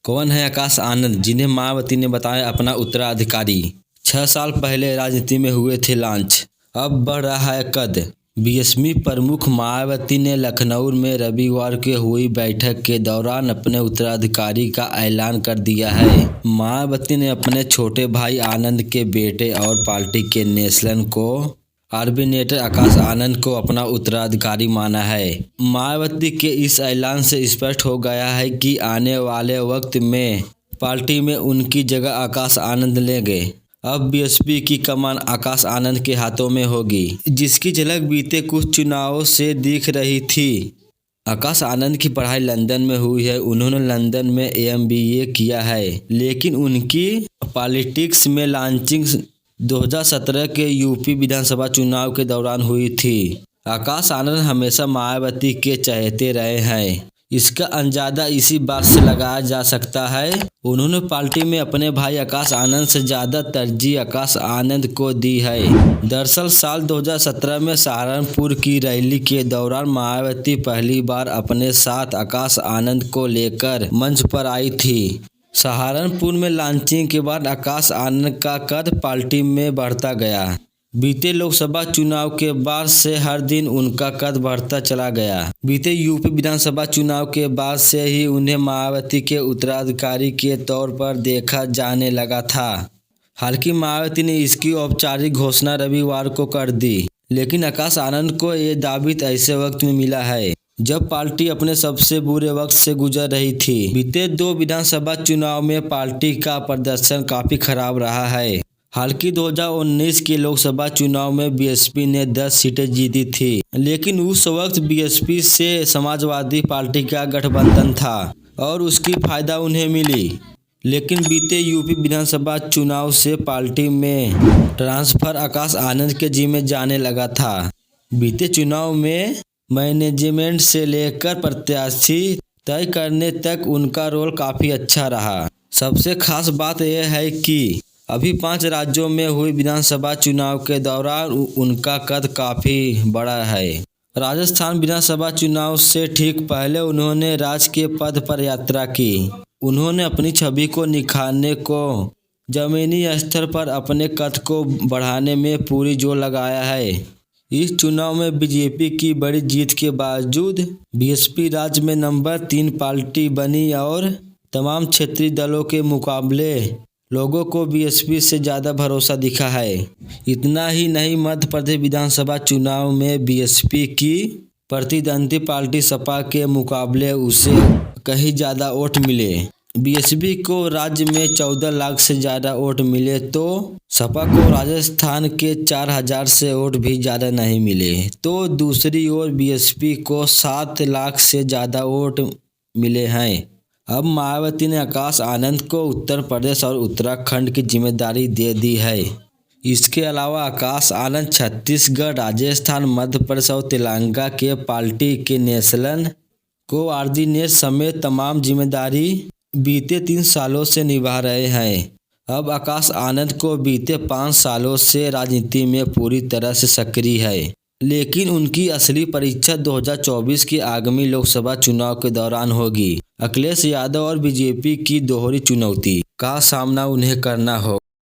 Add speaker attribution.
Speaker 1: कौन है आकाश आनंद, जिन्हें मायावती ने बताया अपना उत्तराधिकारी। 6 साल पहले राजनीति में हुए थे लॉन्च, अब बढ़ रहा है कद। बीएसपी प्रमुख मायावती ने लखनऊ में रविवार को हुई बैठक के दौरान अपने उत्तराधिकारी का ऐलान कर दिया है। मायावती ने अपने छोटे भाई आनंद के बेटे और पार्टी के नेशनल कोऑर्डिनेटर आकाश आनंद को अपना उत्तराधिकारी माना है। मायावती के इस ऐलान से स्पष्ट हो गया है कि आने वाले वक्त में पार्टी में उनकी जगह आकाश आनंद लेंगे। अब बीएसपी की कमान आकाश आनंद के हाथों में होगी, जिसकी झलक बीते कुछ चुनावों से दिख रही थी। आकाश आनंद की पढ़ाई लंदन में हुई है। उन्होंने लंदन में MBA किया है, लेकिन उनकी पॉलिटिक्स में लॉन्चिंग 2017 के यूपी विधानसभा चुनाव के दौरान हुई थी। आकाश आनंद हमेशा मायावती के चहेते रहे हैं। इसका अंदाजा इसी बात से लगाया जा सकता है, उन्होंने पार्टी में अपने भाई आकाश आनंद से ज़्यादा तरजीह आकाश आनंद को दी है। दरअसल साल 2017 में सहारनपुर की रैली के दौरान मायावती पहली बार अपने साथ आकाश आनंद को लेकर मंच पर आई थी। सहारनपुर में लॉन्चिंग के बाद आकाश आनंद का कद पार्टी में बढ़ता गया। बीते लोकसभा चुनाव के बाद से हर दिन उनका कद बढ़ता चला गया। बीते यूपी विधानसभा चुनाव के बाद से ही उन्हें मायावती के उत्तराधिकारी के तौर पर देखा जाने लगा था। हालांकि मायावती ने इसकी औपचारिक घोषणा रविवार को कर दी, लेकिन आकाश आनंद को ये दायित्व ऐसे वक्त में मिला है जब पार्टी अपने सबसे बुरे वक्त से गुजर रही थी। बीते 2 विधानसभा चुनाव में पार्टी का प्रदर्शन काफी खराब रहा है। हालांकि 2019 के लोकसभा चुनाव में बीएसपी ने 10 सीटें जीती थी, लेकिन उस वक्त बीएसपी से समाजवादी पार्टी का गठबंधन था और उसकी फायदा उन्हें मिली। लेकिन बीते यूपी विधानसभा चुनाव से पार्टी में ट्रांसफर आकाश आनंद के जिम्मे जाने लगा था। बीते चुनाव में मैनेजमेंट से लेकर प्रत्याशी तय करने तक उनका रोल काफी अच्छा रहा। सबसे खास बात यह है कि अभी 5 राज्यों में हुए विधानसभा चुनाव के दौरान उनका कद काफी बड़ा है। राजस्थान विधानसभा चुनाव से ठीक पहले उन्होंने राजकीय पद पर यात्रा की। उन्होंने अपनी छवि को निखारने को जमीनी स्तर पर अपने कद को बढ़ाने में पूरी जोर लगाया है। इस चुनाव में बीजेपी की बड़ी जीत के बावजूद बीएसपी राज्य में नंबर 3 पार्टी बनी और तमाम क्षेत्रीय दलों के मुकाबले लोगों को बीएसपी से ज़्यादा भरोसा दिखा है। इतना ही नहीं, मध्य प्रदेश विधानसभा चुनाव में बीएसपी की प्रतिद्वंदी पार्टी सपा के मुकाबले उसे कहीं ज़्यादा वोट मिले। बीएसपी को राज्य में 14 लाख से ज़्यादा वोट मिले तो सपा को राजस्थान के 4000 से वोट भी ज़्यादा नहीं मिले। तो दूसरी ओर बीएसपी को 7 लाख से ज़्यादा वोट मिले हैं। अब मायावती ने आकाश आनंद को उत्तर प्रदेश और उत्तराखंड की जिम्मेदारी दे दी है। इसके अलावा आकाश आनंद छत्तीसगढ़, राजस्थान, मध्य प्रदेश और तेलंगाना के पार्टी के नेशनल कोऑर्डिनेटर समेत तमाम जिम्मेदारी बीते 3 सालों से निभा रहे हैं। अब आकाश आनंद को बीते 5 सालों से राजनीति में पूरी तरह से सक्रिय है, लेकिन उनकी असली परीक्षा 2024 के आगामी लोकसभा चुनाव के दौरान होगी। अखिलेश यादव और बीजेपी की दोहरी चुनौती का सामना उन्हें करना होगा।